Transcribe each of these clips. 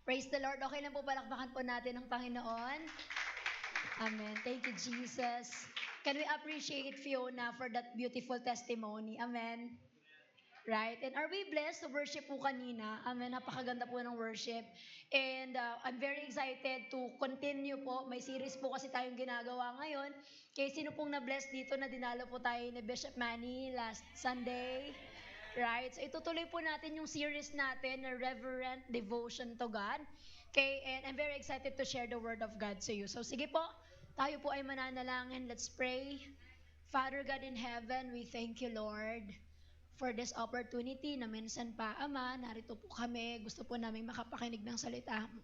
Praise the Lord. Okay lang po, palakpakan po natin ang Panginoon. Amen. Thank you, Jesus. Can we appreciate Fiona for that beautiful testimony? Amen. Right? And are we blessed to worship po kanina? Amen. Napakaganda po ng worship. And I'm very excited to continue po. May series po kasi tayong ginagawa ngayon. Kaya sino pong na-bless dito na dinalo po tayo ni Bishop Manny last Sunday? Right? So itutuloy po natin yung series natin na Reverent Devotion to God. Okay? And I'm very excited to share the Word of God to you. So sige po, tayo po ay mananalangin. Let's pray. Father God in heaven, we thank you, Lord, for this opportunity na minsan pa, Ama, narito po kami. Gusto po namin makapakinig ng salita mo.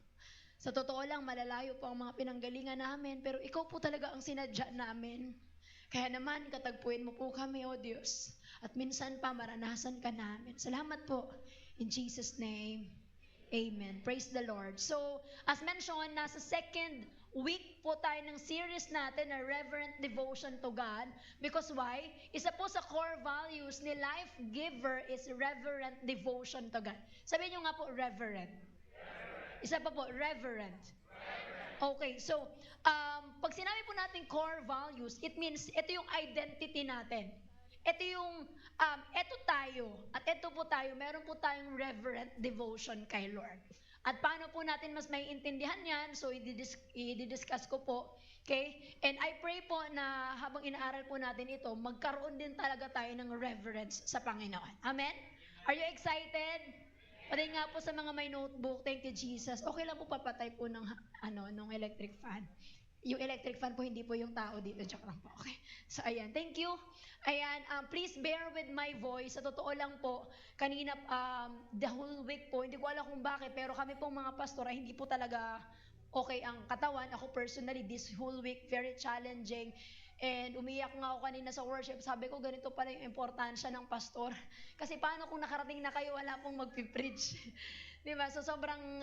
Sa totoo lang, malalayo po ang mga pinanggalingan namin, pero ikaw po talaga ang sinadya namin. Kaya naman, katagpuin mo po kami, O Diyos. At minsan pa, maranasan ka namin. Salamat po. In Jesus' name, Amen. Praise the Lord. So, as mentioned, nasa second week po tayo ng series natin na Reverent Devotion to God. Because why? Isa po sa core values ni Life Giver is reverent devotion to God. Sabihin nyo nga po, reverent. Isa pa po, reverent. Okay, so, pag sinabi po natin core values, it means ito yung identity natin. Ito yung, ito tayo, at ito po tayo, meron po tayong reverent devotion kay Lord. At paano po natin mas may intindihan yan, so i-discuss ko po. Okay? And I pray po na habang inaaral po natin ito, magkaroon din talaga tayo ng reverence sa Panginoon. Amen? Are you excited? Pati nga po sa mga may notebook, thank you Jesus. Okay lang po papatay po ng nung electric fan. Yung electric fan po, hindi po yung tao dito. Joke lang po. Okay. So, ayan. Thank you. Ayan. Please bear with my voice. Sa totoo lang po, kanina, the whole week po, hindi ko alam kung bakit, pero kami pong mga pastor ay hindi po talaga okay ang katawan. Ako personally, this whole week, very challenging. And umiyak nga ako kanina sa worship. Sabi ko, ganito pala yung importansya ng pastor. Kasi paano kung nakarating na kayo, wala pong magpipreach. Diba? So sobrang,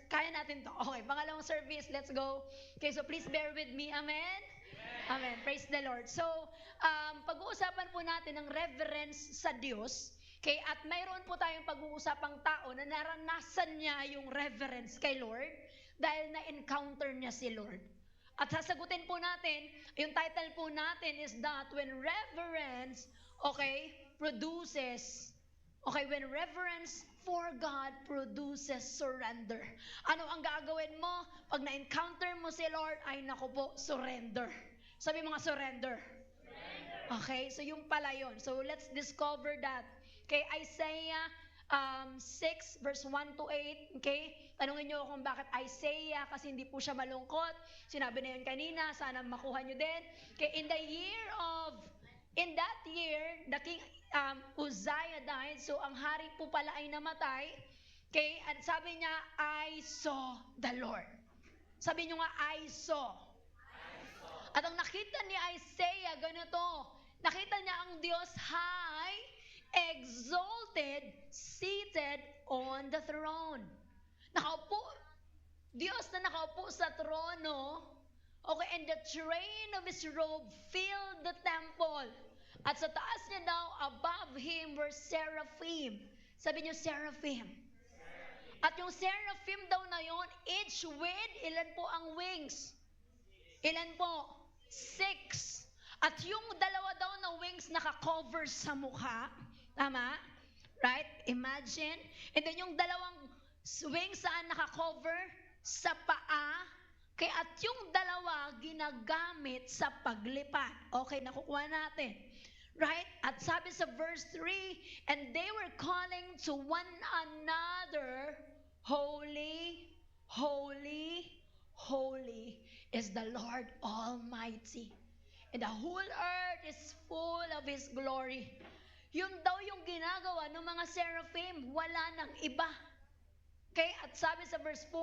kaya natin to. Okay, pangalawang service, let's go. Okay, so please bear with me. Amen? Amen. Praise the Lord. So, pag-uusapan po natin ng reverence sa Diyos. Okay, at mayroon po tayong pag-uusapang tao na naranasan niya yung reverence kay Lord dahil na-encounter niya si Lord. At sasagutin po natin, yung title po natin is that when reverence, when reverence for God produces surrender. Ano ang gagawin mo pag na-encounter mo si Lord? Ay naku po, surrender. Sabi mga surrender. Okay, so yung pala yun. So let's discover that. Okay, Isaiah 6 verse 1 to 8. Okay, tanungin nyo kung bakit Isaiah, kasi hindi po siya malungkot. Sinabi na yun kanina, sana makuha nyo din. Okay, in that year, the king Uzziah died. So ang hari po pala ay namatay. Okay, at sabi niya, I saw the Lord. Sabi nyo nga, I saw. At ang nakita ni Isaiah, ganito, nakita niya ang Diyos high, exalted, seated on the throne. Nakaupo, Diyos na nakaupo sa trono, okay, and the train of His robe filled the temple. At sa taas niya daw, above Him were seraphim. Sabi niyo, seraphim. At yung seraphim daw na yon, each with, ilan po ang wings? Ilan po? 6. At yung dalawa daw na wings naka-cover sa mukha. Tama? Right? Imagine. And then yung dalawang wings saan naka-cover? Sa paa. Okay, at yung dalawa ginagamit sa paglipad. Okay, nakukuha natin. Right? At sabi sa verse 3, and they were calling to one another, Holy, holy, holy is the Lord Almighty. And the whole earth is full of His glory. Yun daw yung ginagawa ng mga seraphim, wala nang iba. Okay, at sabi sa verse 4,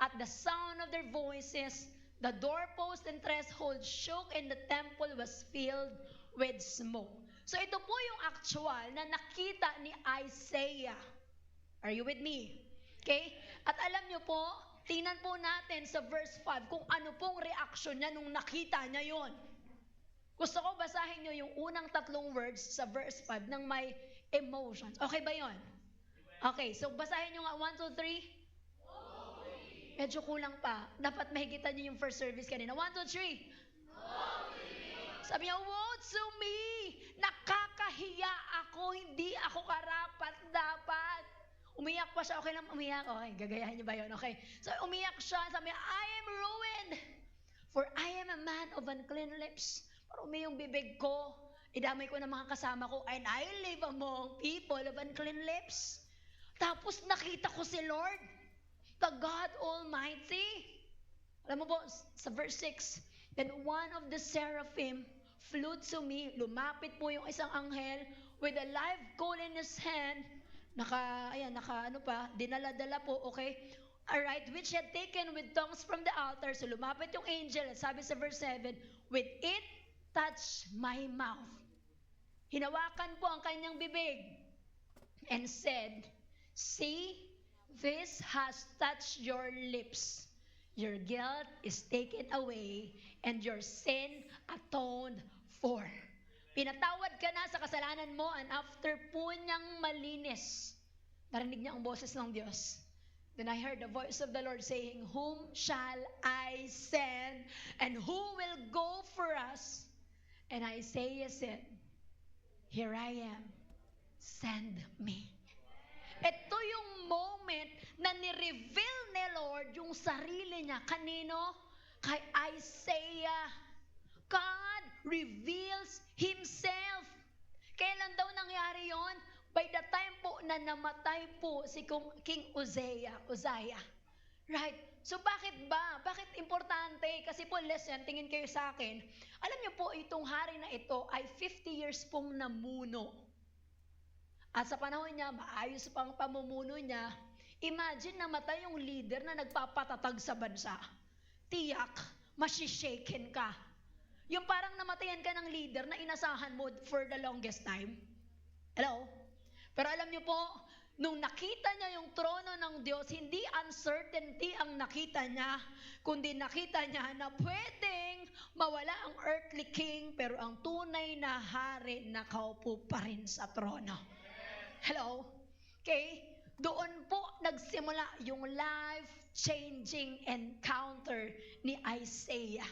at the sound of their voices, the doorpost and threshold shook and the temple was filled with smoke. So ito po yung actual na nakita ni Isaiah. Are you with me? Okay? At alam nyo po, tingnan po natin sa verse 5 kung ano pong reaction niya nung nakita niya yon. Gusto ko basahin nyo yung unang 3 words sa verse 5 ng may emotions. Okay ba yon? Okay, so basahin nyo nga 1, 2, 3. Medyo kulang pa. Dapat mahigitan niyo yung first service kanina. 1, 2, 3. Sabi niya, woe to me! Nakakahiya ako, hindi ako karapat dapat. Umiyak pa siya, okay lang umiyak. Okay, gagayahin niyo ba yun? Okay. So umiyak siya, sabi niya, I am ruined, for I am a man of unclean lips. Para yung bibig ko, idamay ko ng mga kasama ko, and I live among people of unclean lips. Tapos nakita ko si Lord, the God Almighty. Alam mo po, sa verse 6, then one of the seraphim flew to me. Lumapit po yung isang anghel with a live coal in his hand. Dinala-dala po, okay? Alright, which had taken with tongues from the altar. So lumapit yung angel, at sabi sa verse 7, with it touched my mouth. Hinawakan po ang kanyang bibig and said, see, this has touched your lips. Your guilt is taken away and your sin atoned for. Pinatawad ka na sa kasalanan mo, and after po niyang malinis, narinig niya ang boses ng Diyos. Then I heard the voice of the Lord saying, whom shall I send, and who will go for us? And Isaiah said, here I am, send me. Ito yung moment na ni-reveal ni Lord yung sarili niya. Kanino? Kay Isaiah. God reveals Himself. Kailan daw nangyari yon? By the time po na namatay po si King Uzziah. Right? So bakit ba? Bakit importante? Kasi po, listen, tingin kayo sa akin. Alam niyo po, itong hari na ito ay 50 years pong namuno. At sa panahon niya, maayos pang pamumuno niya. Imagine namatay yung leader na nagpapatatag sa bansa. Tiyak, masishaken ka. Yung parang namatayan ka ng leader na inasahan mo for the longest time. Hello? Pero alam niyo po, nung nakita niya yung trono ng Diyos, hindi uncertainty ang nakita niya, kundi nakita niya na pwedeng mawala ang earthly king, pero ang tunay na hari nakaupo pa rin sa trono. Hello? Okay? Doon po nagsimula yung life-changing encounter ni Isaiah.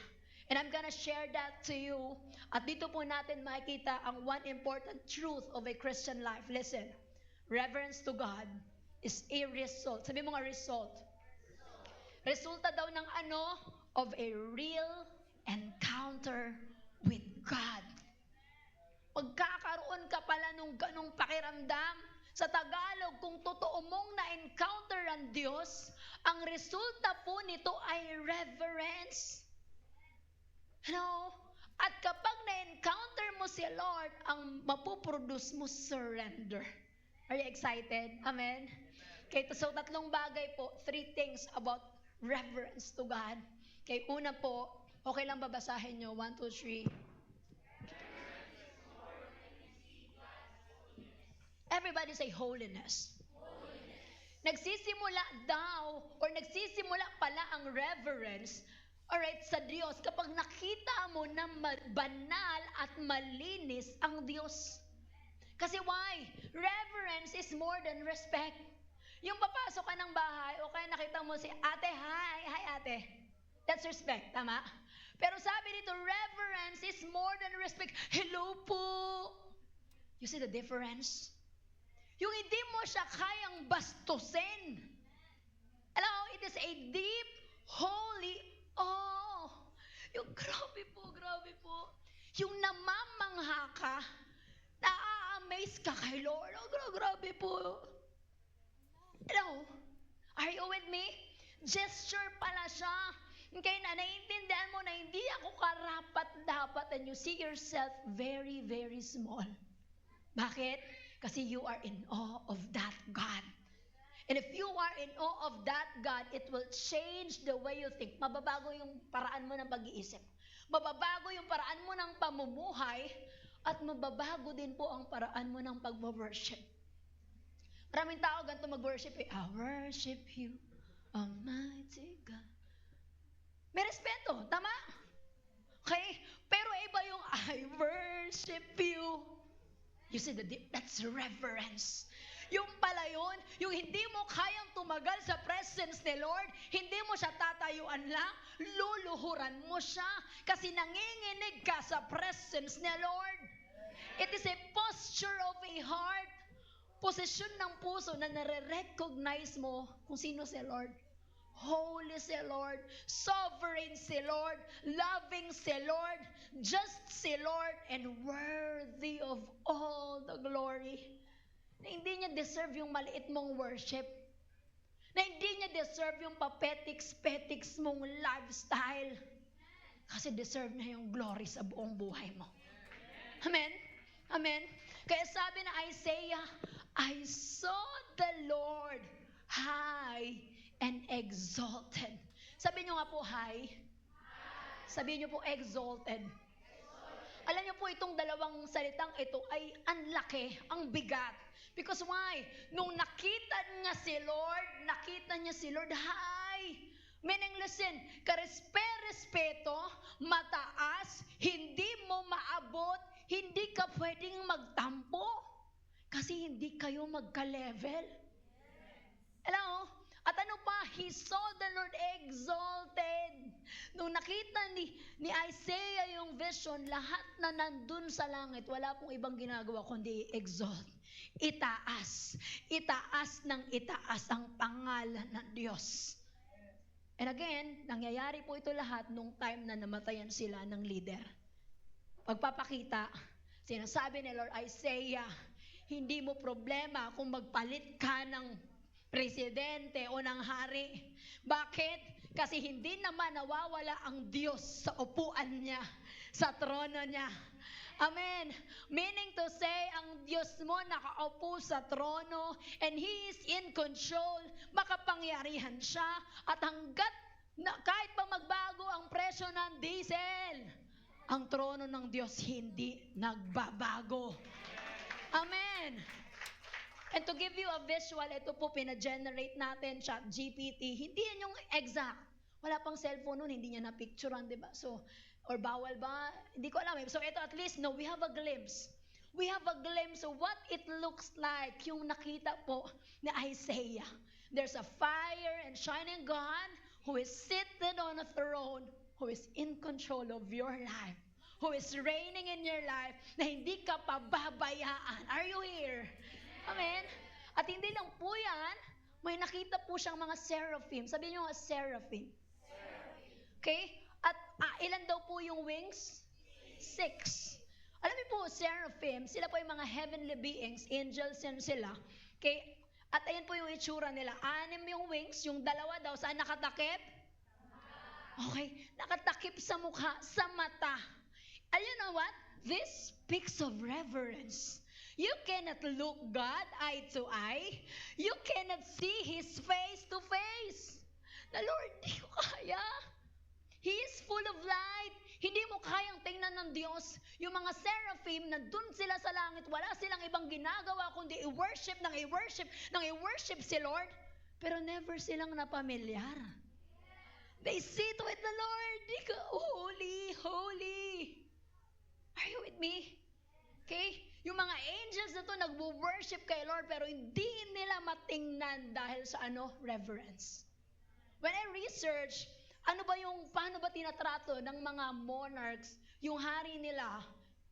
And I'm gonna share that to you. At dito po natin makikita ang one important truth of a Christian life. Listen, reverence to God is a result. Sabi mo nga result. Resulta daw ng ano? Of a real encounter with God. Magkakaroon ka pala nung ganong pakiramdam. Sa Tagalog, kung totoo mong na-encounter ang Diyos, ang resulta po nito ay reverence. Ano? At kapag na-encounter mo si Lord, ang mapuproduce mo surrender. Are you excited? Amen? Okay, so 3 bagay po, 3 things about reverence to God. Okay, una po, okay lang babasahin nyo, 1, 2, 3. Everybody say holiness. Nagsisimula daw, or nagsisimula pala ang reverence, alright, sa Diyos, kapag nakita mo na banal at malinis ang Diyos. Kasi why? Reverence is more than respect. Yung papasok ka ng bahay, o kaya nakita mo si ate, hi ate. That's respect, tama? Pero sabi dito, reverence is more than respect. Hello po. You see the difference? Yung hindi mo siya kayang bastusin. Hello, it is a deep, holy awe. Yung grabe po. Yung namamangha ka, na-amaze ka kay Lord. Oh, grabe po. Hello, are you with me? Gesture pala siya. Okay, na naiintindihan mo na hindi ako karapat-dapat, and you see yourself very, very small. Bakit? Kasi you are in awe of that God. And if you are in awe of that God, it will change the way you think. Mababago yung paraan mo ng pag-iisip. Mababago yung paraan mo ng pamumuhay, at mababago din po ang paraan mo ng pag-worship. Maraming tao ganito mag-worship eh. I worship you, Almighty God. May respeto, tama? Okay? Pero iba yung I worship you. You see, that's reverence. Yung pala yun, yung hindi mo kayang tumagal sa presence ni Lord, hindi mo siya tatayuan lang, luluhuran mo siya kasi nanginginig ka sa presence ni Lord. It is a posture of a heart, posisyon ng puso na nare-recognize mo kung sino si Lord. Holy si Lord, sovereign si Lord, loving si Lord, just si Lord, and worthy of all the glory. Na hindi niya deserve yung maliit mong worship. Na hindi niya deserve yung papetiks-petiks mong lifestyle. Kasi deserve niya yung glory sa buong buhay mo. Amen? Amen? Kaya sabi na Isaiah, I saw the Lord high and exalted. Sabi niyo nga po high. Sabi niyo po exalted. Alam niyo po itong dalawang salitang ito ay ang laki, ang bigat. Because why? Nung nakita niya si Lord high. Meaning, listen, karespeto, mataas, hindi mo maabot, hindi ka pwedeng magtampo. Kasi hindi kayo magka-level. Hello? At ano pa? He saw the Lord exalted. Nung nakita ni Isaiah yung vision, lahat na nandun sa langit, wala pong ibang ginagawa kundi exalt. Itaas. Itaas ng itaas ang pangalan ng Diyos. And again, nangyayari po ito lahat nung time na namatayan sila ng leader. Pagpapakita, sinasabi ni Lord Isaiah, hindi mo problema kung magpalit ka ng presidente o ng hari. Bakit? Kasi hindi naman nawawala ang Diyos sa upuan niya, sa trono niya. Amen. Meaning to say, ang Diyos mo nakaupo sa trono and He is in control. Makapangyarihan siya at hanggat kahit pa magbago ang presyo ng diesel, ang trono ng Diyos hindi nagbabago. Amen. And to give you a visual, ito po pina-generate natin, ChatGPT. Hindi yan yung exact. Wala pang cellphone nun, hindi niya na-picturean, di ba? So, or bawal ba? Hindi ko alam eh. So, ito at least, no, we have a glimpse. We have a glimpse of what it looks like, yung nakita po ni Isaiah. There's a fire and shining God who is seated on a throne, who is in control of your life, who is reigning in your life, na hindi ka pababayaan. Are you here? Amen? At hindi lang po yan, may nakita po siyang mga seraphim. Sabi niyo nga, seraphim. Okay? At ilan daw po yung wings? 6. Alam niyo po, seraphim, sila po yung mga heavenly beings, angels yan sila. Okay? At ayan po yung itsura nila. 6 yung wings, yung 2 daw, saan nakatakip? Okay, nakatakip sa mukha, sa mata. And you know what? This speaks of reverence. You cannot look God eye to eye. You cannot see His face to face. The Lord, di ko kaya. He is full of light. Hindi mo kayang tingnan ng Diyos. Yung mga seraphim, nandun sila sa langit, wala silang ibang ginagawa kundi i-worship si Lord. Pero never silang napamilyar. They sit with the Lord. Holy, holy. Are you with me? Okay? Yung mga angels na to nagwo-worship kay Lord pero hindi nila matingnan dahil sa reverence. When I research, paano ba tinatrato ng mga monarchs, yung hari nila,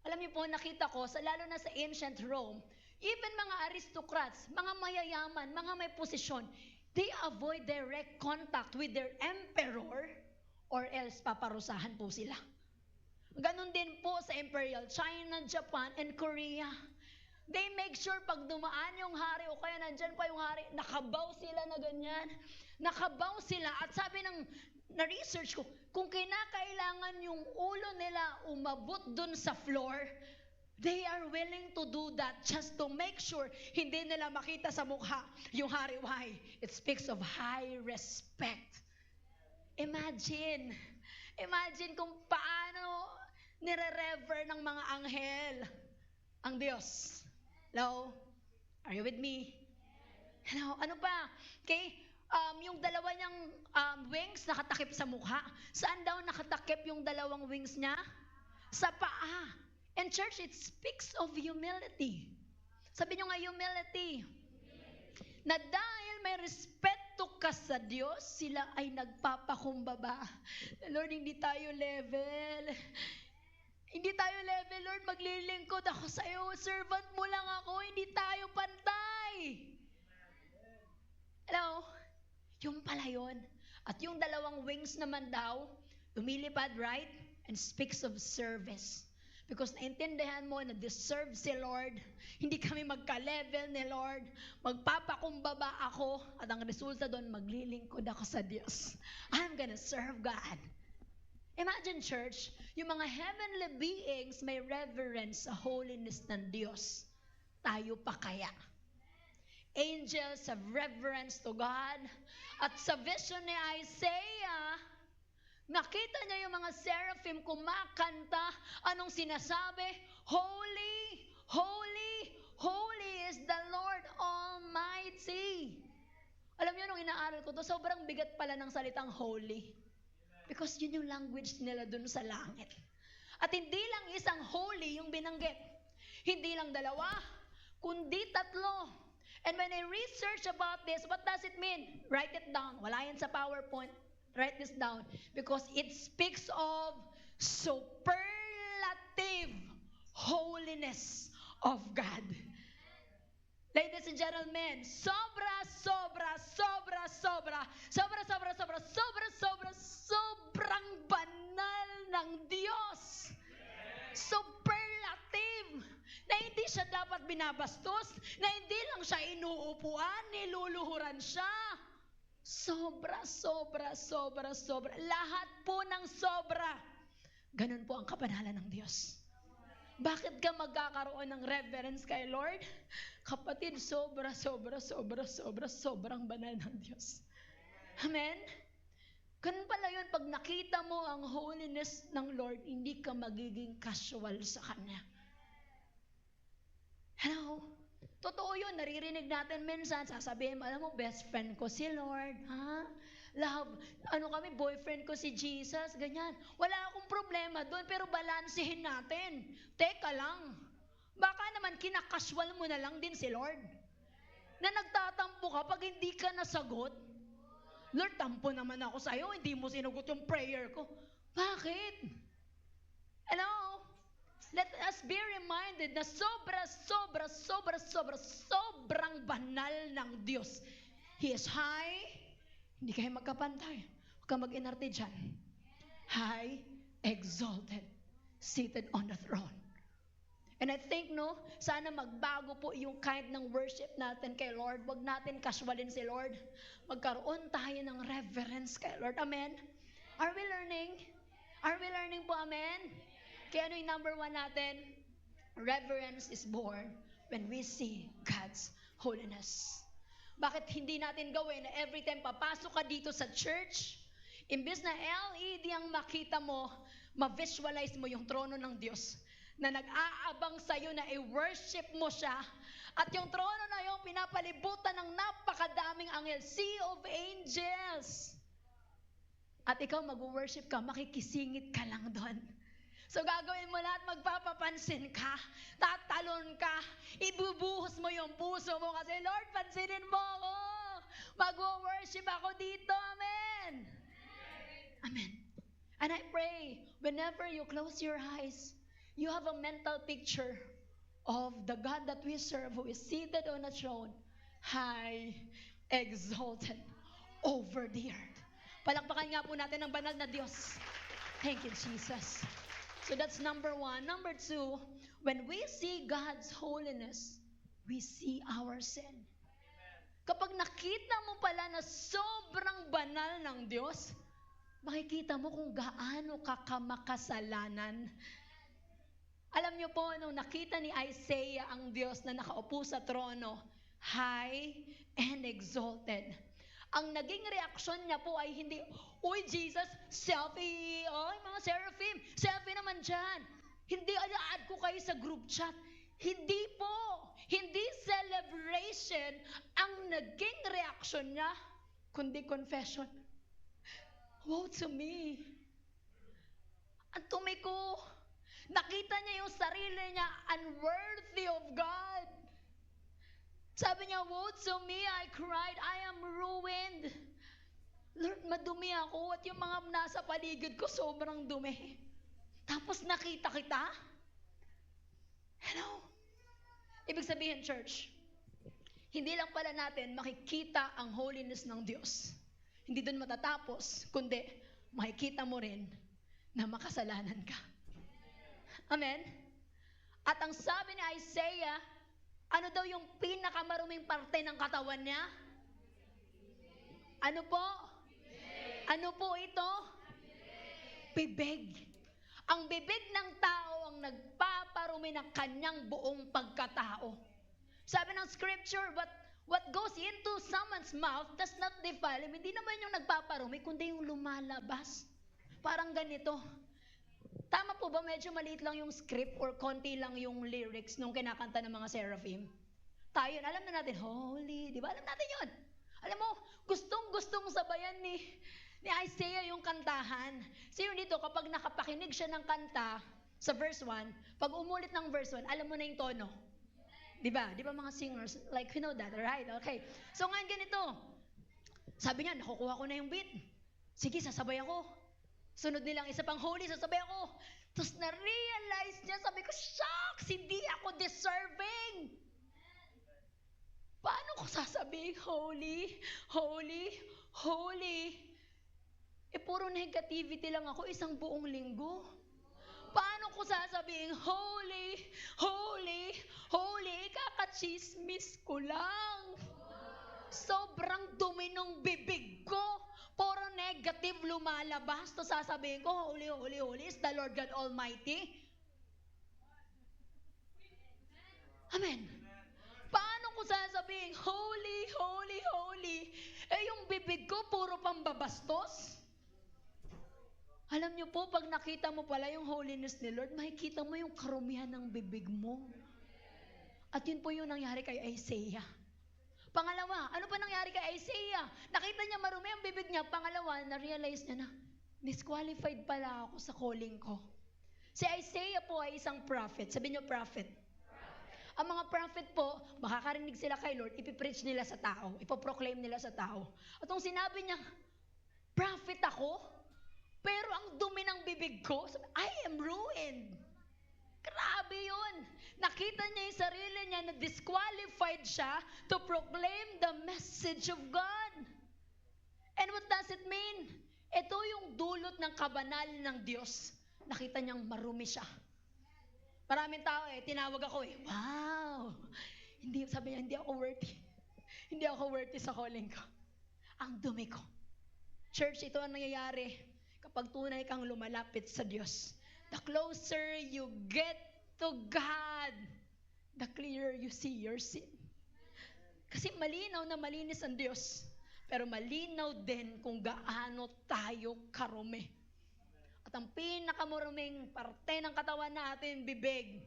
alam niyo po, nakita ko, lalo na sa ancient Rome, even mga aristocrats, mga mayayaman, mga may posisyon, they avoid direct contact with their emperor or else paparusahan po sila. Ganon din po sa Imperial China, Japan, and Korea. They make sure pag dumaan yung hari o kaya nandyan pa yung hari, nakabaw sila na ganyan. Nakabaw sila. At sabi na-research ko, kung kinakailangan yung ulo nila umabot dun sa floor, they are willing to do that just to make sure hindi nila makita sa mukha yung hari. Why? It speaks of high respect. Imagine kung paano nire-rever ng mga anghel ang Diyos. Hello? Are you with me? Hello? Ano pa? Okay? Yung dalawa niyang wings nakatakip sa mukha. Saan daw nakatakip yung dalawang wings niya? Sa paa. And church, it speaks of humility. Sabi niyo nga, humility. Na dahil may respeto ka sa Diyos, sila ay nagpapakumbaba. Lord, hindi tayo level. Hindi tayo level, Lord. Maglilingkod ako sa iyo. Servant mo lang ako. Hindi tayo pantay. Hello? Yung pala yun. At yung dalawang wings naman daw, lumilipad, right? And speaks of service. Because naintindihan mo na deserve si Lord. Hindi kami magka-level ni Lord. Magpapakumbaba ako. At ang resulta doon, maglilingkod ako sa Diyos. I'm gonna serve God. Imagine, church, yung mga heavenly beings may reverence sa holiness ng Diyos. Tayo pa kaya? Angels have reverence to God. At sa vision ni Isaiah, nakita niya yung mga seraphim kumakanta. Anong sinasabi? Holy, holy, holy is the Lord Almighty. Alam niyo, nung inaaral ko to, sobrang bigat pala ng salitang holy. Because yun yung language nila dun sa langit. At hindi lang isang holy yung binanggit. Hindi lang dalawa, kundi tatlo. And when I research about this, what does it mean? Write it down. Wala yan sa PowerPoint. Write this down. Because it speaks of superlative holiness of God. Ladies and gentlemen, sobra, sobra, sobra, sobra, sobra, sobra, sobra, sobra, sobra, sobrang banal ng Diyos. Superlative. Na hindi siya dapat binabastos, na hindi lang siya inuupuan, niluluhuran siya. Sobra, sobra, sobra, sobra. Lahat po ng sobra. Ganun po ang kabanalan ng Diyos. Bakit ka magkakaroon ng reverence kay Lord? Kapatid, sobra, sobra, sobra, sobra, sobrang banal ng Diyos. Amen? Ganun pala yun, pag nakita mo ang holiness ng Lord, hindi ka magiging casual sa Kanya. Hello? Totoo yun, naririnig natin minsan, sasabihin mo, alam mo, best friend ko si Lord, ha? Love, kami, boyfriend ko si Jesus, ganyan. Wala akong problema doon, pero balansehin natin. Teka lang, baka naman kinakasual mo na lang din si Lord. Na nagtatampo ka pag hindi ka nasagot. Lord, tampo naman ako sa'yo, hindi mo sinagot yung prayer ko. Bakit? Hello? Let us be reminded na sobra, sobra, sobra, sobra, sobrang banal ng Diyos. He is high. Hindi kayo magkapantay. Huwag ka mag-inarte dyan. High, exalted, seated on the throne. And I think, sana magbago po yung kind ng worship natin kay Lord. Huwag natin casualin si Lord. Magkaroon tayo ng reverence kay Lord. Amen? Are we learning? Are we learning po? Amen? Kaya ano yung number 1 natin? Reverence is born when we see God's holiness. Bakit hindi natin gawin na every time papasok ka dito sa church, imbes na LED ang makita mo, ma-visualize mo yung trono ng Diyos na nag-aabang sa'yo na i-worship mo siya, at yung trono na yung pinapalibutan ng napakadaming anghel, sea of angels. At ikaw mag-worship ka, makikisingit ka lang doon. So gagawin mo lahat, magpapapansin ka, tatalon ka, ibubuhos mo yung puso mo kasi, Lord, pansinin mo ako. Mag-worship ako dito. Amen. Amen. And I pray, whenever you close your eyes, you have a mental picture of the God that we serve who is seated on a throne, high, exalted, over the earth. Palakpakan nga po natin ang banal na Diyos. Thank you, Jesus. So that's number 1. Number 2, when we see God's holiness, we see our sin. Kapag nakita mo pala na sobrang banal ng Diyos, makikita mo kung gaano ka kamakasalanan. Alam niyo po, nung nakita ni Isaiah ang Diyos na nakaupo sa trono, high and exalted, ang naging reaksyon niya po ay hindi, uy, Jesus, selfie, mga seraphim, selfie naman dyan. Hindi, add ko kayo sa group chat. Hindi po. Hindi celebration ang naging reaksyon niya, kundi confession. Woe to me. Ang tumiko. Nakita niya yung sarili niya unworthy of God. Sabi niya, woe to me, I cried, I am Lord, madumi ako at yung mga nasa paligid ko sobrang dumi. Tapos nakita kita? Hello? Ibig sabihin, church, hindi lang pala natin makikita ang holiness ng Diyos. Hindi doon matatapos, kundi makikita mo rin na makasalanan ka. Amen? At ang sabi ni Isaiah, ano daw yung pinakamaruming parte ng katawan niya? Ano po? Ano po ito? Bibig. Ang bibig ng tao ang nagpaparumi ng kanyang buong pagkatao. Sabi ng scripture, what goes into someone's mouth does not defile him. Hindi naman yung nagpaparumi, kundi yung lumalabas. Parang ganito. Tama po ba medyo maliit lang yung script or konti lang yung lyrics nung kinakanta ng mga seraphim? Tayo yun, alam na natin, holy, di ba? Alam natin yun. Alam mo, gustong-gustong sabayan ni Isaiah yung kantahan. Sino dito, kapag nakapakinig siya ng kanta sa verse 1, pag umulit ng verse 1, alam mo na yung tono. Di ba? Di ba mga singers, like, you know that, right? Okay. So ngayon ganito, sabi niya, nakukuha ko na yung beat. Sige, sasabay ako. Sunod nilang isa pang holy, sasabay ako. Tapos na-realize niya, sabi ko, shucks, hindi ako deserving. Paano ko sasabihin, holy, holy, holy? Puro negativity lang ako isang buong linggo. Paano ko sasabihin, holy, holy, holy? Kakachismis ko lang. Sobrang dumi ng bibig ko. Puro negative lumalabas. To sasabihin ko, holy, holy, holy is the Lord God Almighty. Amen. Paano ko sasabihin, holy, holy, holy? Yung bibig ko, puro pambabastos. Alam niyo po, pag nakita mo pala yung holiness ni Lord, makikita mo yung karumihan ng bibig mo. At yun po yung nangyari kay Isaiah. Pangalawa, ano pa nangyari kay Isaiah? Nakita niya marumi ang bibig niya. Pangalawa, na-realize niya na, disqualified pala ako sa calling ko. Si Isaiah po ay isang prophet. Sabi niyo, prophet. Ang mga prophet po, makakarinig sila kay Lord, ipipreach nila sa tao, ipoproclaim nila sa tao. At nung sinabi niya, prophet ako, pero ang dumi ng bibig ko, sabi, I am ruined. Grabe yun. Nakita niya yung sarili niya na disqualified siya to proclaim the message of God. And what does it mean? Ito yung dulot ng kabanal ng Diyos. Nakita niyang marumi siya. Maraming tao tinawag ako wow. Sabi niya, hindi ako worthy. Hindi ako worthy sa calling ko. Ang dumi ko. Church, ito ang nangyayari kapag tunay kang lumalapit sa Diyos. The closer you get to God, the clearer you see your sin. Kasi malinaw na malinis ang Diyos, pero malinaw din kung gaano tayo karumi. At ang pinakamaruming parte ng katawan natin, bibig.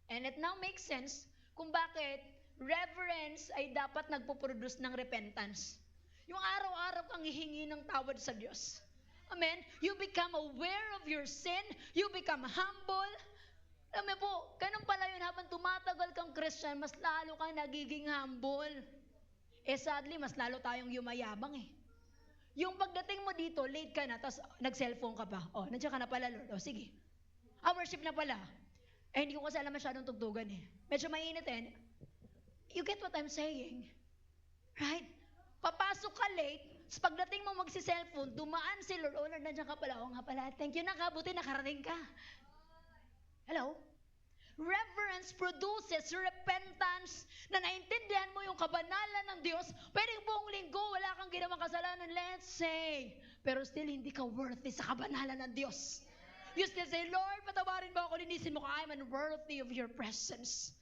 And it now makes sense kung bakit reverence ay dapat nagpo-produce ng repentance. Yung araw-araw kang hihingi ng tawad sa Diyos. Amen? You become aware of your sin. You become humble. Alam mo po, ganun pala yun, habang tumatagal kang Christian, mas lalo kang nagiging humble. Sadly, mas lalo tayong yumayabang Yung pagdating mo dito, late ka na, tapos nag-cellphone ka pa. Nandiyan ka na pala, Lord. Sige. Worship na pala. Hindi ko kasi alam masyadong tugtugan Medyo mainit You get what I'm saying? Right? Papasok ka late, pagdating mo magsi-cellphone, dumaan si Lord. Lord, nandiyan ka pala. Nga pala. Thank you na ka. Buti nakarating ka. Hello? Reverence produces repentance na naintindihan mo yung kabanalan ng Diyos. Pwedeng buong linggo, wala kang ginawang kasalanan, let's say. Pero still, hindi ka worthy sa kabanalan ng Diyos. You still say, Lord, patawarin mo ako, linisin mo ko, I'm unworthy of your presence.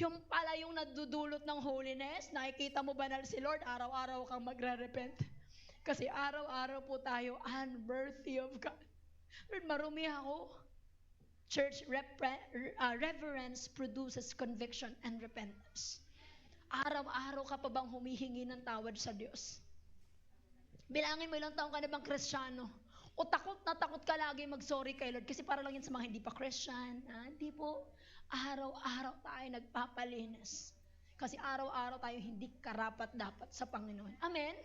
Yung pala yung nadudulot ng holiness, nakikita mo banal si Lord, araw-araw kang magre-repent. Kasi araw-araw po tayo unworthy of God. Lord, marumi ako. Church, reverence produces conviction and repentance. Araw-araw ka pa bang humihingi ng tawad sa Diyos? Bilangin mo ilang taong ka na bang Kristiyano? O takot na takot ka lagi mag-sorry kay Lord kasi para lang yun sa mga hindi pa Christian. Hindi po. Araw-araw tayo nagpapalinis. Kasi araw-araw tayo hindi karapat-dapat sa Panginoon. Amen?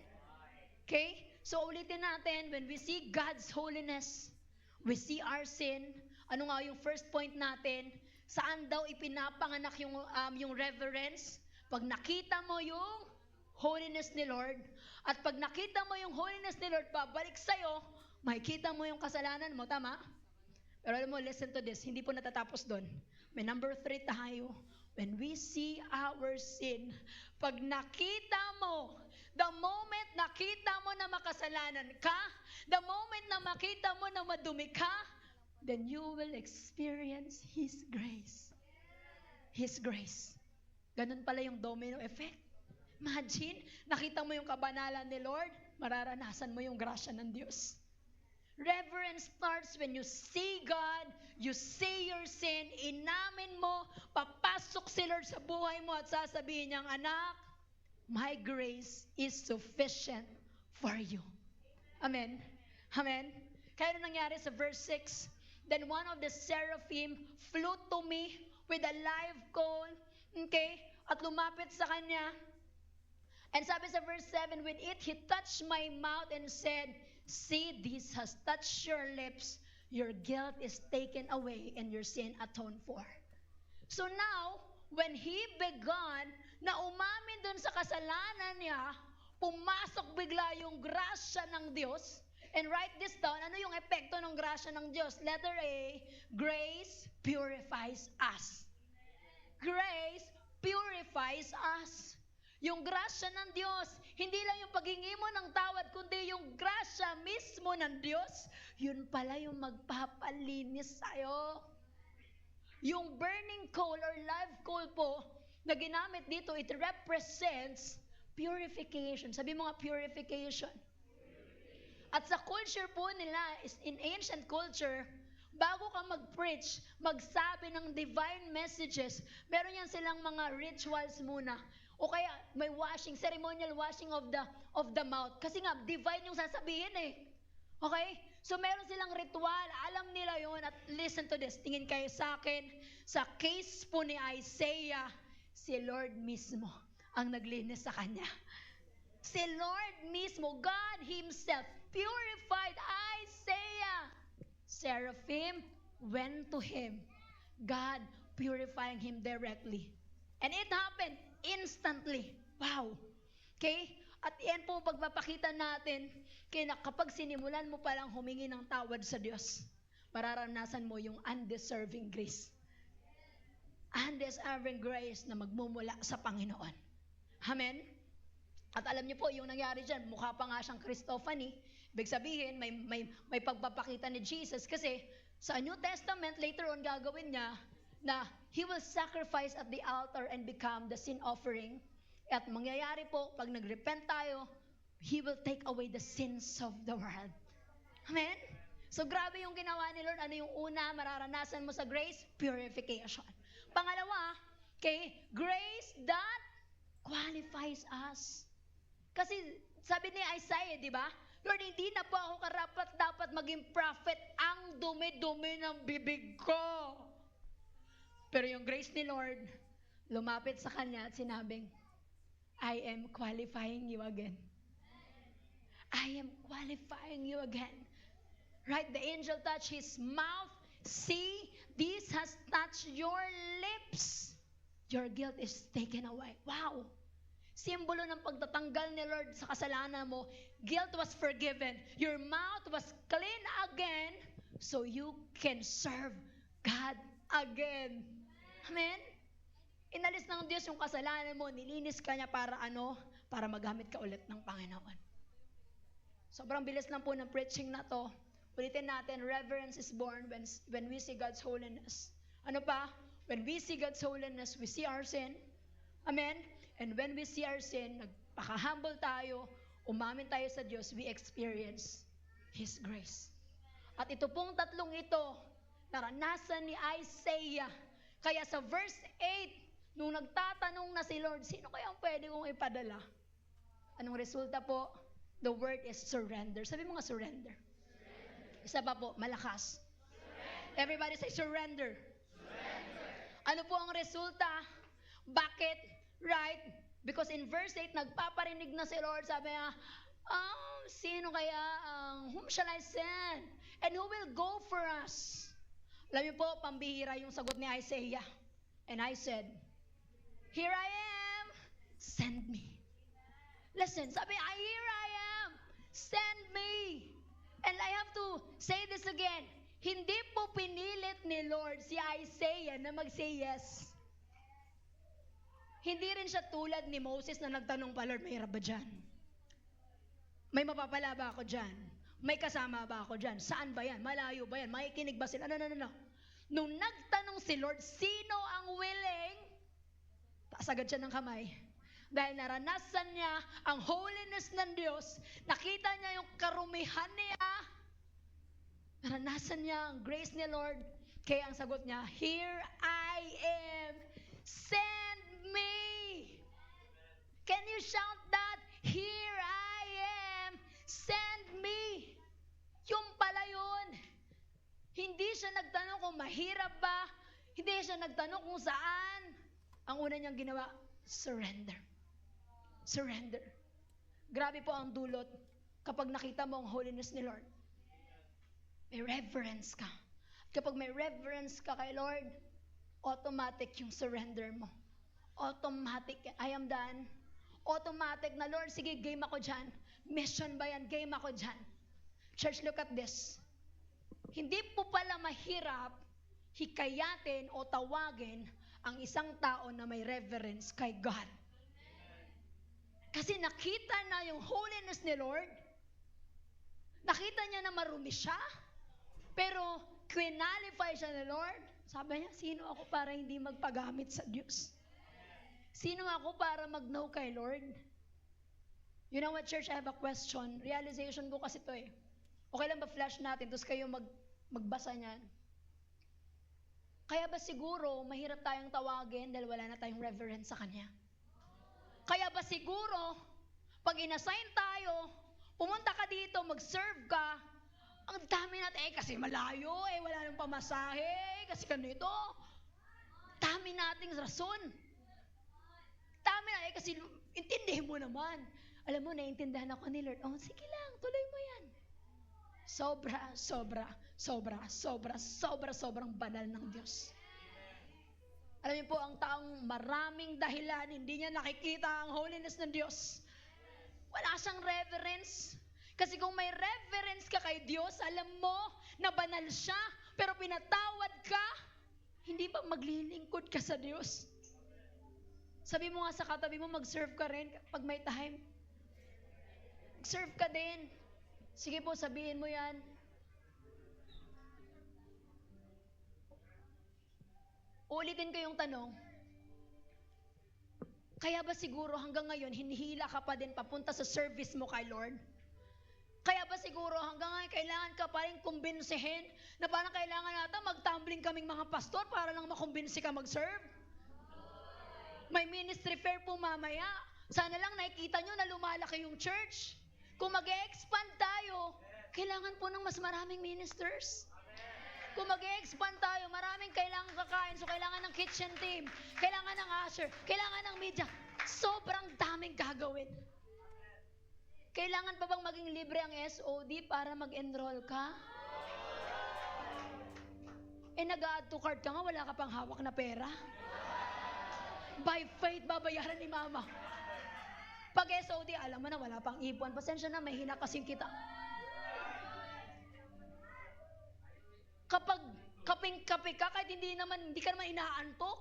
Okay? So ulitin natin, when we see God's holiness, we see our sin. Ano nga yung first point natin? Saan daw ipinapanganak yung reverence? Pag nakita mo yung holiness ni Lord, at pag nakita mo yung holiness ni Lord, babalik sa'yo, makikita mo yung kasalanan mo, tama? Pero alam mo, listen to this, hindi po natatapos doon. May number 3 tayo. When we see our sin, pag nakita mo, the moment nakita mo na makasalanan ka, the moment na makita mo na madumi ka, then you will experience His grace. His grace. Ganun pala yung domino effect. Imagine, nakita mo yung kabanalan ni Lord, mararanasan mo yung grasya ng Diyos. Reverence starts when you see God, you see your sin, inamin mo, papasok si Lord sa buhay mo at sasabihin niyang, anak, my grace is sufficient for you. Amen? Amen? Kaya ano nangyari sa verse 6? Then one of the seraphim flew to me with a live coal, okay, at lumapit sa kanya. And sabi sa verse 7, with it, he touched my mouth and said, see, this has touched your lips. Your guilt is taken away and your sin atoned for. So now, when he began na umamin dun sa kasalanan niya, pumasok bigla yung grasya ng Diyos. And write this down, ano yung epekto ng grasya ng Diyos? Letter A, grace purifies us. Grace purifies us. Yung grasya ng Diyos, hindi lang yung paghingi mo ng tawad, kundi yung grasya mismo ng Diyos, yun pala yung magpapalinis sa'yo. Yung burning coal or live coal po, na ginamit dito, it represents purification. Sabi mo nga, purification. At sa culture po nila, in ancient culture, bago ka mag-preach, magsabi ng divine messages, meron yan silang mga rituals muna. O kaya may washing, ceremonial washing of the mouth. Kasi nga, divine yung sasabihin eh. Okay? So meron silang ritual, alam nila yon. At listen to this, tingin kayo sa akin, sa case po ni Isaiah, si Lord mismo ang naglinis sa kanya. Si Lord mismo, God Himself, purified Isaiah. Seraphim went to him. God purifying him directly. And it happened instantly. Wow. Okay? At yan po pagpapakita natin, kaya kapag sinimulan mo palang humingi ng tawad sa Diyos, mararanasan mo yung undeserving grace. Undeserving grace na magmumula sa Panginoon. Amen? At alam niyo po, yung nangyari dyan, mukha pa nga siyang Christophany. Ibig sabihin, may pagpapakita ni Jesus kasi sa New Testament, later on gagawin niya na He will sacrifice at the altar and become the sin offering. At mangyayari po, pag nag-repent tayo, He will take away the sins of the world. Amen? So grabe yung ginawa ni Lord. Ano yung una mararanasan mo sa grace? Purification. Pangalawa, okay, grace that qualifies us. Kasi sabi ni Isaiah, di ba? Lord, hindi na po ako karapat-dapat maging prophet, ang dumi-dumi ng bibig ko. Pero yung grace ni Lord, lumapit sa kanya at sinabing, I am qualifying you again. I am qualifying you again. Right? The angel touched his mouth. See, this has touched your lips. Your guilt is taken away. Wow! Simbolo ng pagtatanggal ni Lord sa kasalanan mo. Guilt was forgiven. Your mouth was clean again so you can serve God again. Amen? Inalis ng Diyos yung kasalanan mo, nilinis ka niya para ano? Para magamit ka ulit ng Panginoon. Sobrang bilis lang po ng preaching na to. Ulitin natin, reverence is born when we see God's holiness. Ano pa? When we see God's holiness, we see our sin. Amen? And when we see our sin, nagpaka-humble tayo, umamin tayo sa Diyos, we experience His grace. At ito pong tatlong ito, naranasan ni Isaiah. Kaya sa verse 8, nung nagtatanong na si Lord, sino kaya ang pwede kong ipadala? Anong resulta po? The word is surrender. Sabi mo nga surrender. Isa pa po, malakas. Surrender. Everybody say surrender. Surrender. Ano po ang resulta? Bakit? Right? Because in verse 8, nagpaparinig na si Lord, sabi niya, Sino kaya whom shall I send? And who will go for us? Alam niyo po, pambihira yung sagot ni Isaiah. And I said, here I am, send me. Listen, sabi, here I am, send me. And I have to say this again, hindi po pinilit ni Lord si Isaiah na mag-say yes. Hindi rin siya tulad ni Moses na nagtanong pa, Lord, mahirap ba dyan? May mapapala ba ako dyan? May kasama ba ako dyan? Saan ba yan? Malayo ba yan? Makikinig ba sila? No. Nung nagtanong si Lord, sino ang willing? Taas agad siya ng kamay. Dahil naranasan niya ang holiness ng Diyos, nakita niya yung karumihan niya, naranasan niya ang grace ni Lord, kaya ang sagot niya, here I am, send me. Can you shout that? Here I am, send me. Yung pala yun. Hindi siya nagtanong kung mahirap ba, hindi siya nagtanong kung saan. Ang una niyang ginawa, surrender. Surrender. Grabe po ang dulot kapag nakita mo ang holiness ni Lord. May reverence ka. Kapag may reverence ka kay Lord, automatic yung surrender mo. Automatic. I am done. Automatic na, Lord, sige, game ako dyan. Mission ba yan? Game ako dyan. Church, look at this. Hindi po pala mahirap hikayatin o tawagin ang isang tao na may reverence kay God. Kasi nakita na yung holiness ni Lord. Nakita niya na marumi siya. Pero quinalify siya ni Lord. Sabi niya, sino ako para hindi magpagamit sa Diyos? Sino ako para mag-no kay Lord? You know what, church? I have a question. Realization ko kasi to eh. Okay lang ba flash natin, tapos kayo magbasa niyan? Kaya ba siguro mahirap tayong tawagin dahil wala na tayong reverence sa Kanya? Kaya ba siguro, pag inassign tayo, pumunta ka dito, mag-serve ka, ang dami natin, kasi malayo, wala nang pamasahe, kasi ganito. Dami nating rason. Dami na, kasi intindihin mo naman. Alam mo, naiintindihan ako ni Lord. Oh, sige lang, tuloy mo yan. Sobrang banal ng Diyos. Alam niyo po, ang taong maraming dahilan, hindi niya nakikita ang holiness ng Diyos. Wala siyang reverence. Kasi kung may reverence ka kay Diyos, alam mo na banal siya, pero pinatawad ka, hindi ba maglilingkod ka sa Diyos? Sabi mo nga sa katabi mo, mag-serve ka rin pag may time. Mag-serve ka din. Sige po, sabihin mo yan. Ulitin ko yung tanong. Kaya ba siguro hanggang ngayon, hinihila ka pa din papunta sa service mo kay Lord? Kaya ba siguro hanggang ngayon, kailangan ka pa rin kumbinsihin na parang kailangan natin mag-tumbling kaming mga pastor para lang makumbinsi ka mag-serve? May ministry fair po mamaya. Sana lang nakikita nyo na lumalaki yung church. Kung mag-e-expand tayo, kailangan po ng mas maraming ministers. Kung mag-e-expand tayo, maraming kailangan kakain. So, kailangan ng kitchen team, kailangan ng usher, kailangan ng media. Sobrang daming gagawin. Kailangan pa bang maging libre ang SOD para mag-enroll ka? Nag-add to cart ka nga, wala ka pang hawak na pera. By faith, babayaran ni mama. Pag SOD, alam mo na, wala pang ipon. Pasensya na, may hina kasing kita. Kapag kaping-kape ka, kahit hindi ka naman inaantok.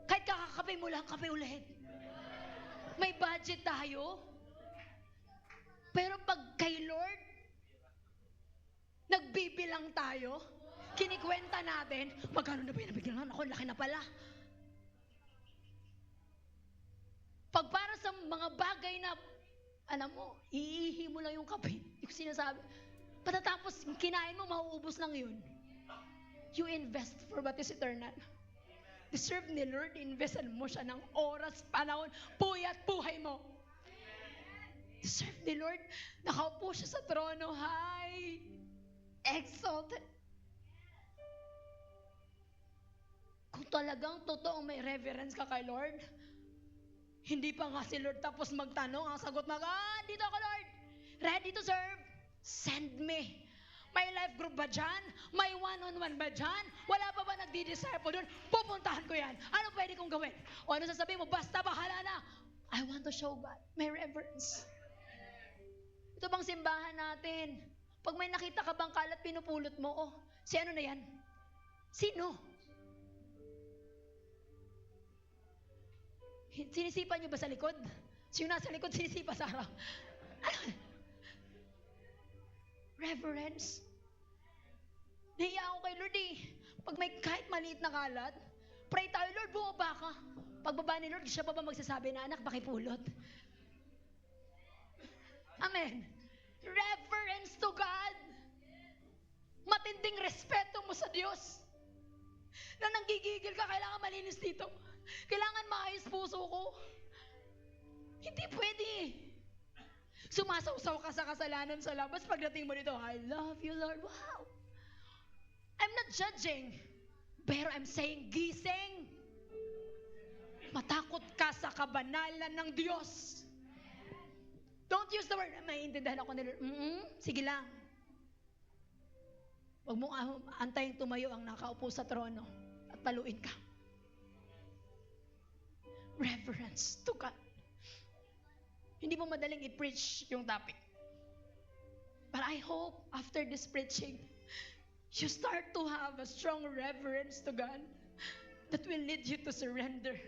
Kahit kakakape mo lang, kape ulit. May budget tayo. Pero pag kay Lord, nagbibilang tayo, kinikwenta natin, magkano na ba yung nabigyan? Ako, laki na pala. Pag para sa mga bagay na, iihi mo lang yung kape. Hindi ko sinasabi. Patatapos, kinain mo, mauubos lang yun. You invest for what is eternal. Deserve ni Lord, investan mo siya ng oras, panahon, puyat, buhay mo. Deserve ni Lord, nakaupo siya sa trono, high, exalted. Kung talagang totoong may reverence ka kay Lord, Hindi pa nga si Lord tapos magtanong. Ang sagot dito ako Lord. Ready to serve? Send me. May life group ba dyan? May one-on-one ba dyan? Wala pa ba nagdi-disciple doon? Pupuntahan ko yan. Ano pwede kong gawin? O ano sasabihin mo? Basta bahala na. I want to show God my reverence. Ito bang simbahan natin? Pag may nakita ka bang kalat pinupulot mo, si ano na yan? Sino? Sinisipa niyo ba sa likod? Sino nasa likod sinisipa sa harap? Ano? Reverence. Nahiya ako kay Lord eh. Pag may kahit maliit na kalat, pray tayo, Lord, bumaba ka. Pagbaba ni Lord, siya pa ba magsasabi na, anak, pakipulot? Amen. Reverence to God. Matinding respeto mo sa Diyos. Na nanggigigil ka, kailangan malinis dito. Kailangan maayos puso ko. Hindi pwede. Sumasawsaw ka sa kasalanan sa labas. Pagdating mo dito, I love you, Lord. Wow. I'm not judging. Pero I'm saying, gising. Matakot ka sa kabanalan ng Diyos. Don't use the word, maiintindihan ako ni Lord. Sige lang. Huwag mong antayin tumayo ang nakaupo sa trono at paluin ka. Reverence to God. Hindi mo madaling i-preach yung topic. But I hope after this preaching, you start to have a strong reverence to God that will lead you to surrender.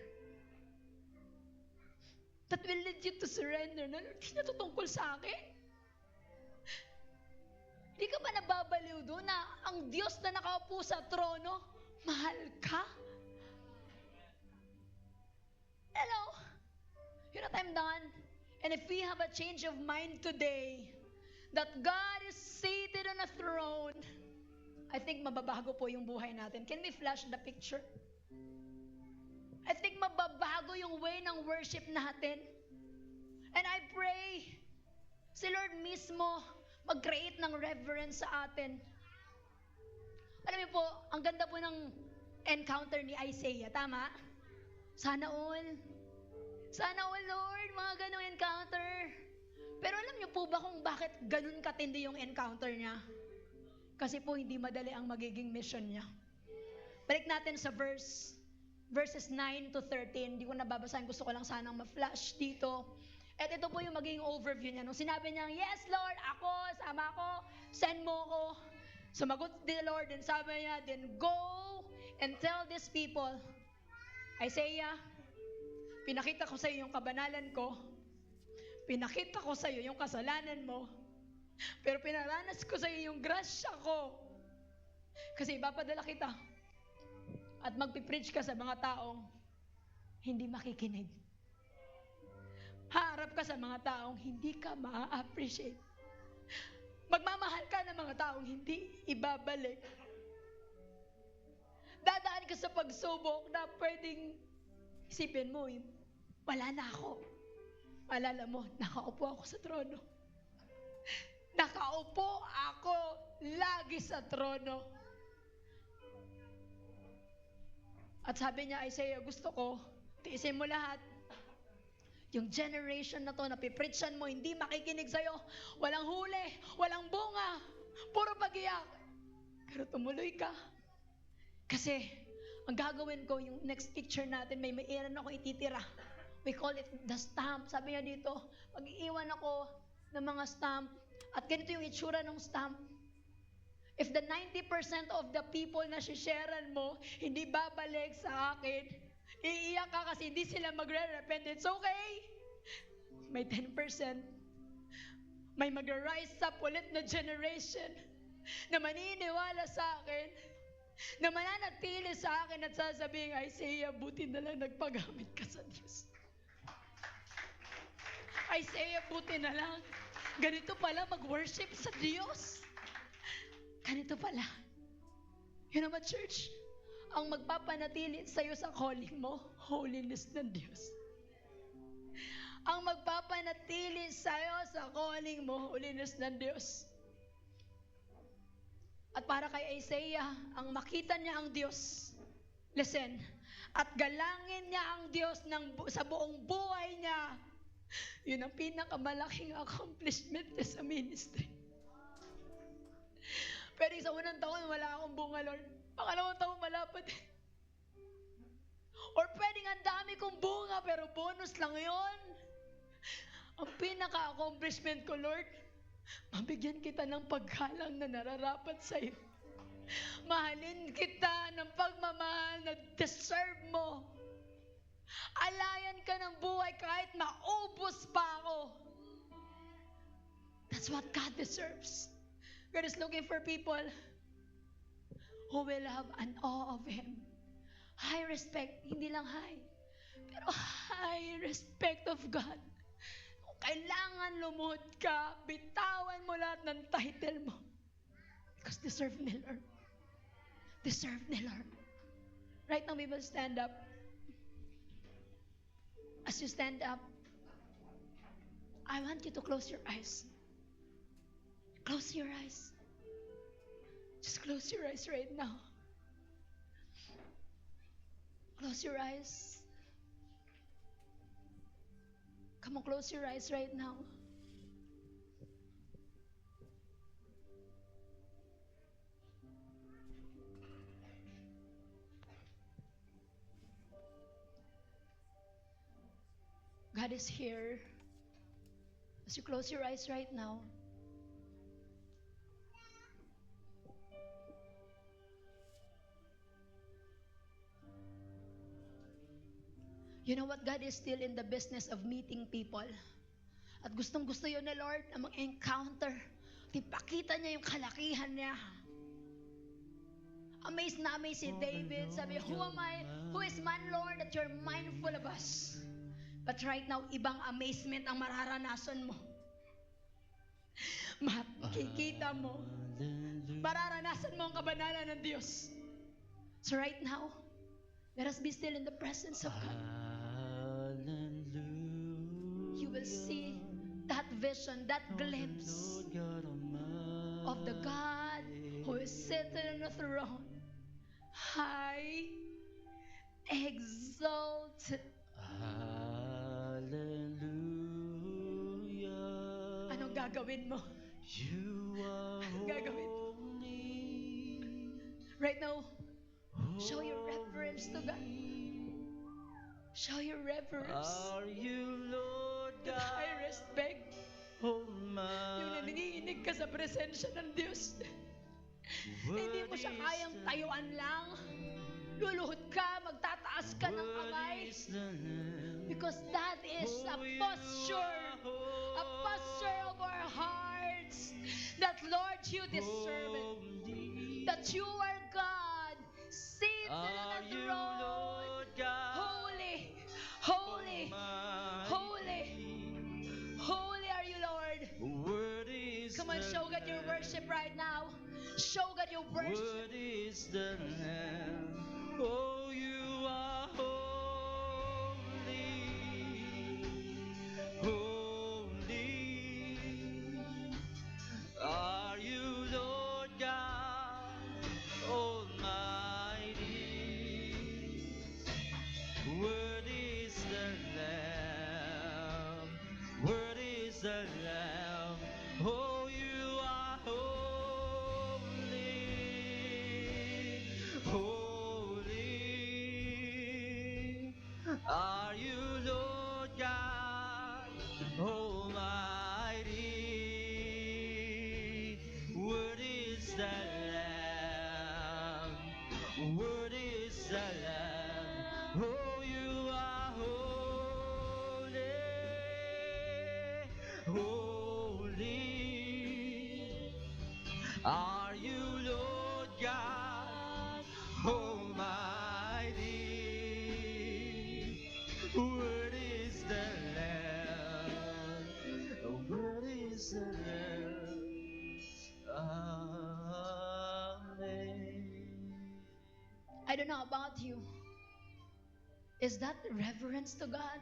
That will lead you to surrender. Na, hindi na to tungkol sa akin. Hindi ka ba nababaliw doon na ang Diyos na nakaupo sa trono, mahal ka? Hello? You know what I'm done? And if we have a change of mind today, that God is seated on a throne, I think mababago po yung buhay natin. Can we flash the picture? I think mababago yung way ng worship natin. And I pray, si Lord mismo, mag-create ng reverence sa atin. Alam niyo po, ang ganda po ng encounter ni Isaiah, tama? Sana all. Sana all, Lord, mga ganong encounter. Pero alam niyo po ba kung bakit ganun katindi yung encounter niya? Kasi po hindi madali ang magiging mission niya. Balik natin sa verses 9 to 13. Hindi ko nababasahin, gusto ko lang sanang ma-flash dito. At ito po yung magiging overview niya. Nung sinabi niya, yes Lord, ako, sama ako, send mo ko. Sumagot the Lord and sabi niya, then go and tell these people, Isaiah, pinakita ko sa iyo yung kabanalan ko. Pinakita ko sa iyo yung kasalanan mo. Pero pinaranas ko sa iyo yung grasya ko. Kasi ipapadala kita. At magpipreach ka sa mga taong hindi makikinig. Harap ka sa mga taong hindi ka ma-appreciate. Magmamahal ka ng mga taong hindi ibabalik. Dadaan ka sa pagsubok na pwedeng isipin mo, wala na ako. Alala mo, nakaupo ako sa trono. Nakaupo ako lagi sa trono. At sabi niya, Isaiah, gusto ko, tiisin mo lahat. Yung generation na to, napipreachan mo, hindi makikinig sa'yo. Walang huli, walang bunga, puro pag-iyak. Pero tumuloy ka. Kasi, ang gagawin ko, yung next picture natin, may ilan ako ititira. We call it the stamp. Sabi niya dito, mag-iiwan ako ng mga stamp. At ganito yung itsura ng stamp. If the 90% of the people na sharean mo, hindi babalik sa akin, iiyak ka kasi hindi sila magre-repent. It's okay. May 10%. May mag-rise up ulit na generation na maniniwala sa akin, na mananatili sa akin at sasabihin, Isaiah, buti na lang nagpagamit ka sa Diyos. Isaiah, buti na lang. Ganito pala mag-worship sa Diyos. Ganito pala. You know what, church? Ang magpapanatili sa'yo sa calling mo, holiness ng Diyos. Ang magpapanatili sa'yo sa calling mo, holiness ng Diyos. At para kay Isaiah, ang makita niya ang Diyos, Listen, at galangin niya ang Diyos sa buong buhay niya. Yun ang pinakamalaking accomplishment niya sa ministry. Pero sa unang taon, wala akong bunga, Lord. Pangalawang taon, wala pa din. Or pwedeng ang dami kong bunga, pero bonus lang yon. Ang pinaka-accomplishment ko, Lord, mabigyan kita ng paggalang na nararapat sa iyo. Mahalin kita ng pagmamahal na deserve mo. Alayan ka ng buhay kahit maubos pa ako. That's what God deserves. God is looking for people who will have an awe of Him. High respect, hindi lang high, pero high respect of God. Kung kailangan lumuhod ka, bitawan mo lahat ng title mo. Because deserve ni Lord. Deserve ni Lord. Right now, we will stand up. As you stand up, I want you to close your eyes. Close your eyes. Just close your eyes right now. Close your eyes. Come on, close your eyes right now. God is here. As you close your eyes right now, you know what? God is still in the business of meeting people. At gustong-gusto yun ni Lord na mag-encounter. Ipakita niya yung kalakihan niya. Amazed na amazed si David. Sabi, who am I? Who is man, Lord, that you're mindful of us? But right now, ibang amazement ang mararanasan mo. Makikita mo. Mararanasan mo ang kabanalan ng Diyos. So right now, let us be still in the presence of God. You will see that vision, that glimpse of the God who is seated on the throne, high, exalted. Anong gagawin mo? Anong gagawin mo? Right now, show your reverence to God. Show your reverence. Are you Lord God? High respect. Yung nanginginig ka sa presensya ng Diyos. Hindi mo siya kayang tayuan lang. Luluhod ka, magtataas ka ng kamay. Because that is a posture of our hearts. That Lord, you deserve it. That you are God, seated on the throne. Holy, holy, holy, holy are you, Lord. Come on, show God your worship right now. Show God your worship. What is the Lamb? Oh, you are holy, holy. Are you Lord God Almighty? What is the Lamb? What is the Lamb? Oh, you are holy, holy. Are you Lord God Almighty? What is the Lamb? What is the Lamb? Oh, you are holy, holy. Are you Lord God Almighty? What is the Lamb? What is the Lamb? Amen. I don't know about you. Is that reverence to God?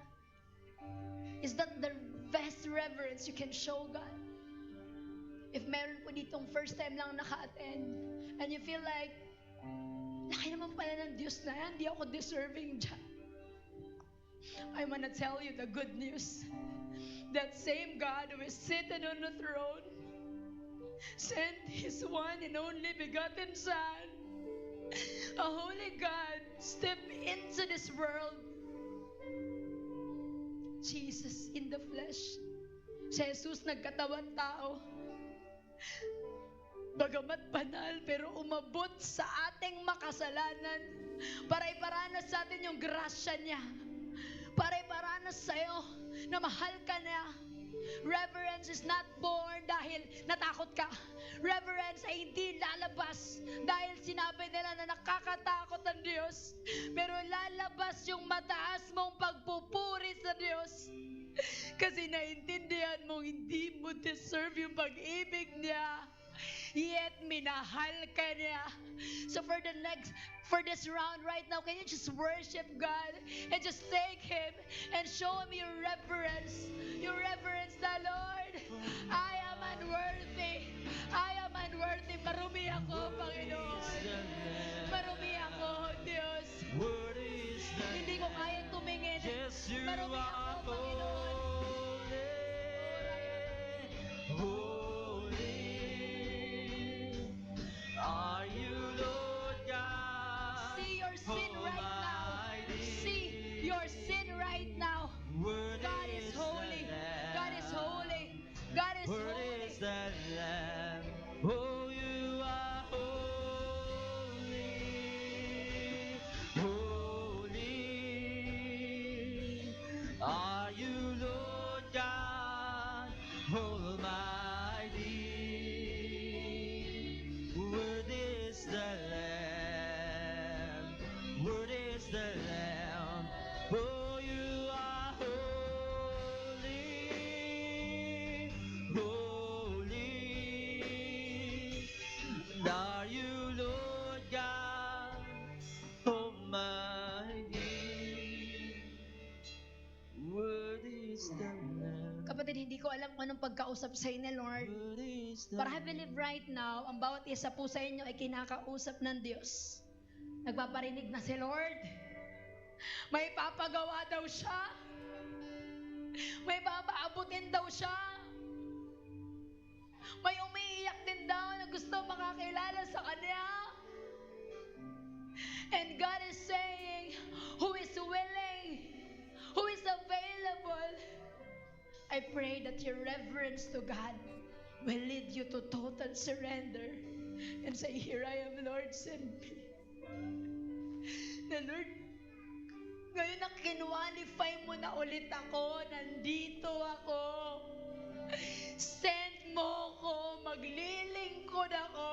Is that the best reverence you can show God? If meron po ditong first time lang naka-attend and you feel like Laki naman pala ng Diyos na yan, hindi ako deserving dyan. I wanna tell you the good news. That same God who is seated on the throne sent His one and only begotten Son, a holy God, step into this world. Jesus in the flesh. Si Jesus nagkatawang tao. Bagamat banal, pero umabot sa ating makasalanan para iparanas sa atin yung grasya niya. Para iparanas sa'yo na mahal ka niya. Reverence is not born dahil natakot ka. Reverence ay hindi lalabas dahil sinabi nila na nakakatakot ang Diyos. Pero lalabas yung mataas mong pagpupuri sa Diyos. Kasi naintindihan mong hindi mo deserve yung pag-ibig niya. Yet minahal ka niya. So for this round right now, can you just worship God and just thank Him and show Him your reverence. Your reverence the Lord. I am unworthy. I am unworthy. Marumi ako, Panginoon. Marumi ako, Diyos. Hindi ko kaya tumingin. Marumi ako, Panginoon. Are you Lord God? See your sin right now. See your sin right now. God is holy. God is holy. God is holy. Is the Lamb. Oh, you are holy, holy. Are you Lord God Almighty? Worthy is the Lamb. Worthy is the Lamb. Oh, you are holy, holy. And are you Lord God Almighty? Worthy is the Lamb. Kapatid, hindi ko alam kung anong pagkausap sa inyo, Lord. Worthy is the But I believe right now, ang bawat isa po sa inyo ay kinakausap ng Diyos. Nagpaparinig na si Lord. May papagawa daw siya. May papaabutin daw siya. May umiiyak din daw na gusto makakilala sa Kanya. And God is saying, who is willing, who is available. I pray that your reverence to God will lead you to total surrender and say, here I am, Lord, send me. Na Lord, ngayon na kinwalify mo na ulit ako, nandito ako. Send mo ko, maglilingkod ako.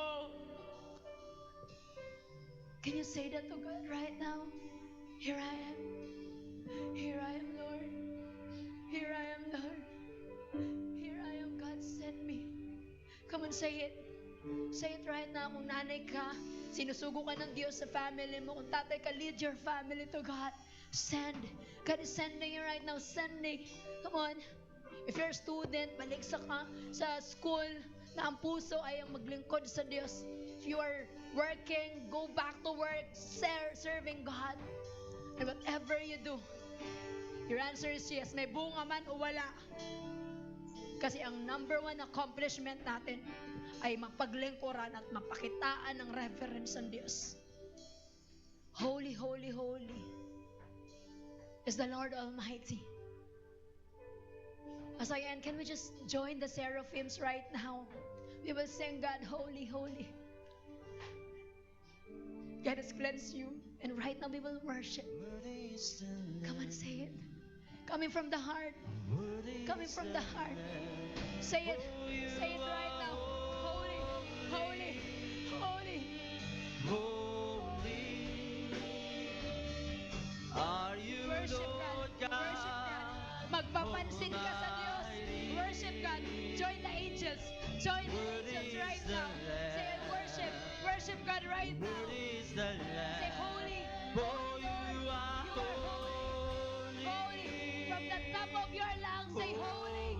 Can you say that to God right now? Here I am. Here I am, Lord. Here I am, Lord. Here I am, God, send me. Come on, say it. Say it right now. Kung nanay ka, sinusugo ka ng Diyos sa family mo. Kung tatay ka, lead your family to God. Send. God is sending you right now. Sending. Come on. If you're a student, balik sa school na ang puso ay ang maglingkod sa Diyos. If you are working, go back to work, serving God. And whatever you do, your answer is yes. May bunga man o wala. Kasi ang number one accomplishment natin ay mapaglingkuran at mapakitaan ng reverence ng Diyos. Holy, holy, holy is the Lord Almighty. As I end, can we just join the seraphims right now? We will sing, God, holy, holy. God has cleansed you. And right now we will worship. Come on, say it. Coming from the heart. Coming from the heart. Say it. Say it right now. Holy, holy, holy. Holy are you, Worship God. Lord God. Worship God. Magpapansin ka sa Diyos. Worship God. Join the angels. Join the angels right now. Say it. Worship. Worship God right now. The Say holy. Oh, you are holy. Holy. From the top of your lungs, say holy.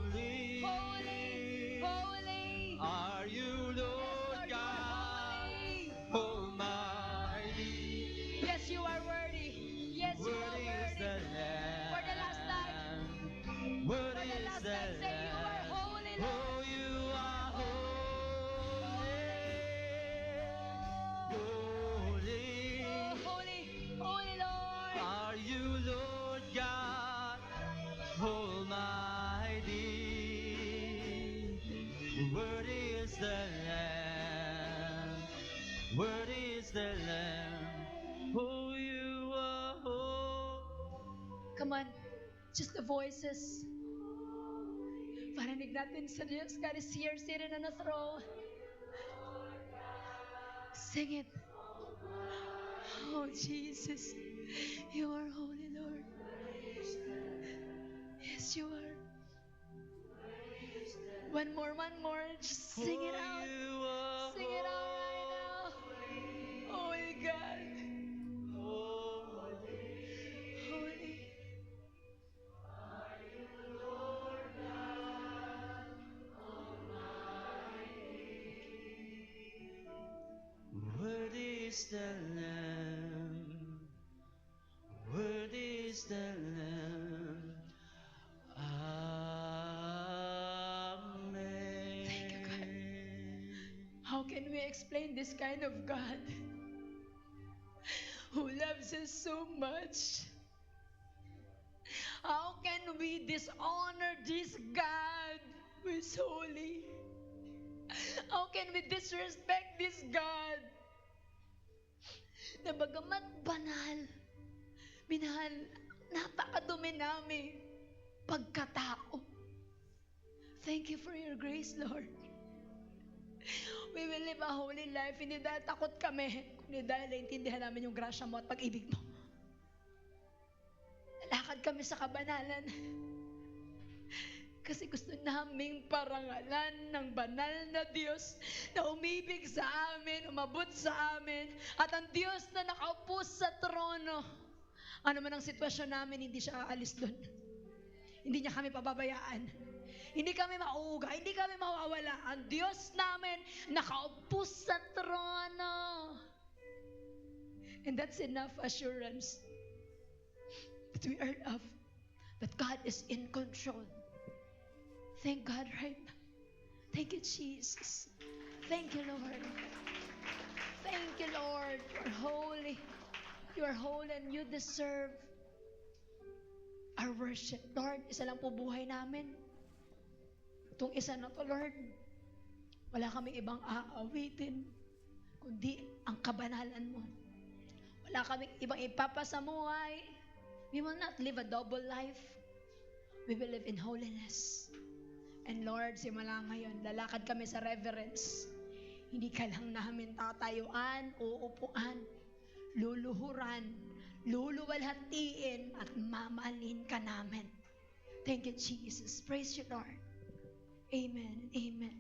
Holy. Holy. Are you, Lord Yes, Lord, God you are holy. Almighty? Worthy is the Lamb. Worthy is the Lamb. Oh, you are holy. Come on, just the voices. Parinig natin sa Diyos. God is here, sitting on the throne. Sing it. Oh, Jesus. You are holy, Lord. Yes, you are. One more. Just sing it out. You are Sing it out right now. Holy God. Holy. Worthy is the Lamb. Worthy is the Lamb. Amen. Thank you, God. How can we explain this kind of God who loves us so much? How can we dishonor this God who is holy? How can we disrespect this God na bagamat banal, minahal, napakadumi namin pagkatao. Thank you for your grace, Lord. We will live a holy life, hindi dahil takot kami, kundi dahil naintindihan namin yung grasya mo at pag-ibig mo. Lalakad kami sa kabanalan kasi gusto naming parangalan ng banal na Diyos na umibig sa amin, umabot sa amin, at ang Diyos na nakaupo sa trono. Ano man ang sitwasyon namin, hindi siya aalis doon. Hindi niya kami pababayaan. Hindi kami mauuga, hindi kami mawawala. Ang Diyos namin nakaupo sa trono. And that's enough assurance that we are loved, that God is in control. Thank God right now. Thank you, Jesus. Thank you, Lord. Thank you, Lord. You are holy. You are holy and you deserve our worship. Lord, isa lang po buhay namin. Itong isa na to, Lord. Wala kaming ibang aawitin, kundi ang kabanalan mo. Wala kaming ibang ipapasamuhay. We will not live a double life. We will live in holiness. And Lord, simula ngayon, lalakad kami sa reverence. Hindi ka lang namin tatayuan, uupuan, luluhuran, luluwalhatiin, at mamahalin ka namin. Thank you, Jesus. Praise you, Lord. Amen. Amen.